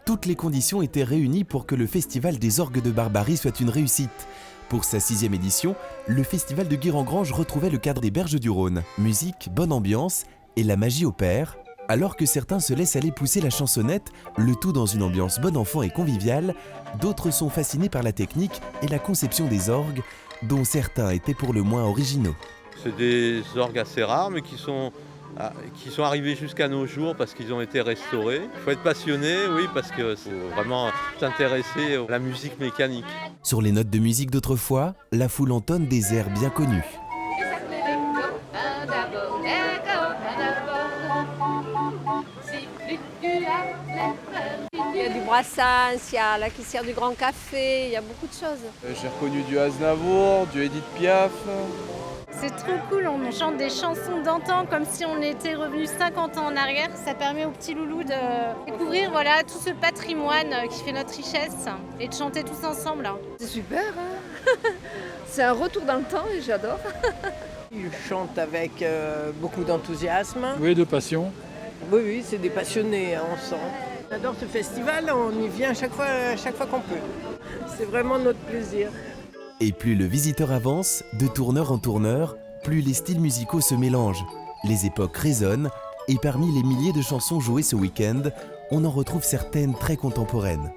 Toutes les conditions étaient réunies pour que le Festival des Orgues de Barbarie soit une réussite. Pour sa 6e édition, le Festival de Guire-en-Grange retrouvait le cadre des Berges du Rhône. Musique, bonne ambiance et la magie opère. Alors que certains se laissent aller pousser la chansonnette, le tout dans une ambiance bon enfant et conviviale, d'autres sont fascinés par la technique et la conception des orgues, dont certains étaient pour le moins originaux. C'est des orgues assez rares, mais qui sont arrivés jusqu'à nos jours parce qu'ils ont été restaurés. Il faut être passionné, oui, parce qu'il faut vraiment s'intéresser à la musique mécanique. Sur les notes de musique d'autrefois, la foule entonne des airs bien connus. Il y a du Brassens, il y a la caissière du Grand Café, il y a beaucoup de choses. J'ai reconnu du Aznavour, du Edith Piaf. C'est trop cool, on chante des chansons d'antan comme si on était revenu 50 ans en arrière. Ça permet aux petits loulous de découvrir tout ce patrimoine qui fait notre richesse et de chanter tous ensemble. C'est super, hein. C'est un retour dans le temps et j'adore. Ils chantent avec beaucoup d'enthousiasme. Oui, de passion. Oui, c'est des passionnés, on sent. J'adore ce festival, on y vient chaque fois qu'on peut. C'est vraiment notre plaisir. Et plus le visiteur avance, de tourneur en tourneur, plus les styles musicaux se mélangent. Les époques résonnent, et parmi les milliers de chansons jouées ce week-end, on en retrouve certaines très contemporaines.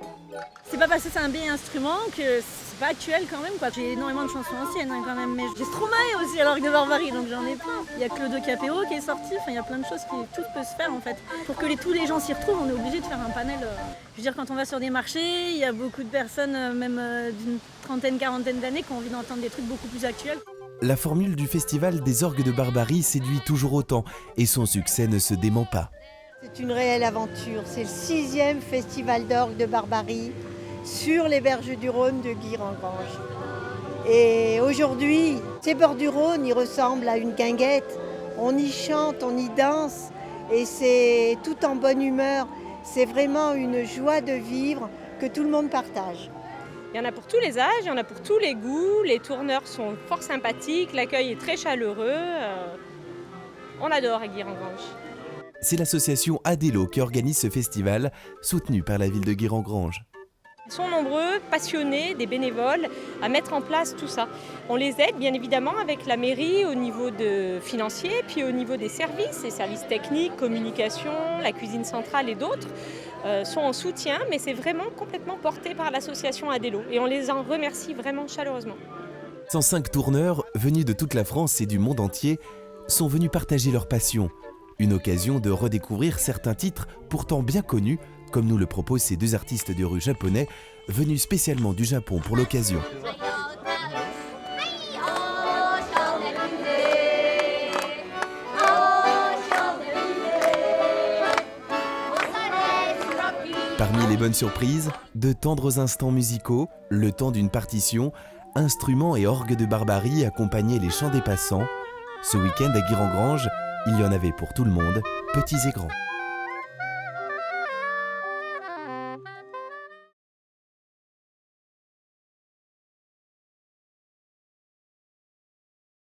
C'est pas parce que c'est un vieil instrument que c'est pas actuel quand même, quoi. J'ai énormément de chansons anciennes quand même, mais j'ai Stromae aussi à l'orgue de Barbarie, donc j'en ai plein. Il y a Claude Capéo qui est sorti, il y a plein de choses qui tout peut se faire en fait. Pour que tous les gens s'y retrouvent, on est obligé de faire un panel. Je veux dire, quand on va sur des marchés, il y a beaucoup de personnes, même d'une trentaine, quarantaine d'années, qui ont envie d'entendre des trucs beaucoup plus actuels. La formule du Festival des Orgues de Barbarie séduit toujours autant, et son succès ne se dément pas. C'est une réelle aventure, c'est le 6e Festival d'Orgue de Barbarie sur les berges du Rhône de Guire-en-Grange. Et aujourd'hui, ces bords du Rhône, ils ressemblent à une guinguette. On y chante, on y danse et c'est tout en bonne humeur. C'est vraiment une joie de vivre que tout le monde partage. Il y en a pour tous les âges, il y en a pour tous les goûts. Les tourneurs sont fort sympathiques, l'accueil est très chaleureux. On adore à Guire-en-Grange. C'est l'association Adelo qui organise ce festival, soutenu par la ville de Guire-en-Grange. Ils sont nombreux, passionnés, des bénévoles, à mettre en place tout ça. On les aide bien évidemment avec la mairie au niveau financier, puis au niveau des services, les services techniques, communication, la cuisine centrale et d'autres sont en soutien, mais c'est vraiment complètement porté par l'association Adelo et on les en remercie vraiment chaleureusement. 105 tourneurs, venus de toute la France et du monde entier, sont venus partager leur passion. Une occasion de redécouvrir certains titres pourtant bien connus, comme nous le proposent ces deux artistes de rue japonais, venus spécialement du Japon pour l'occasion. Parmi les bonnes surprises, de tendres instants musicaux, le temps d'une partition, instruments et orgues de Barbarie accompagnaient les chants des passants. Ce week-end à Guire-en-Grange, il y en avait pour tout le monde, petits et grands.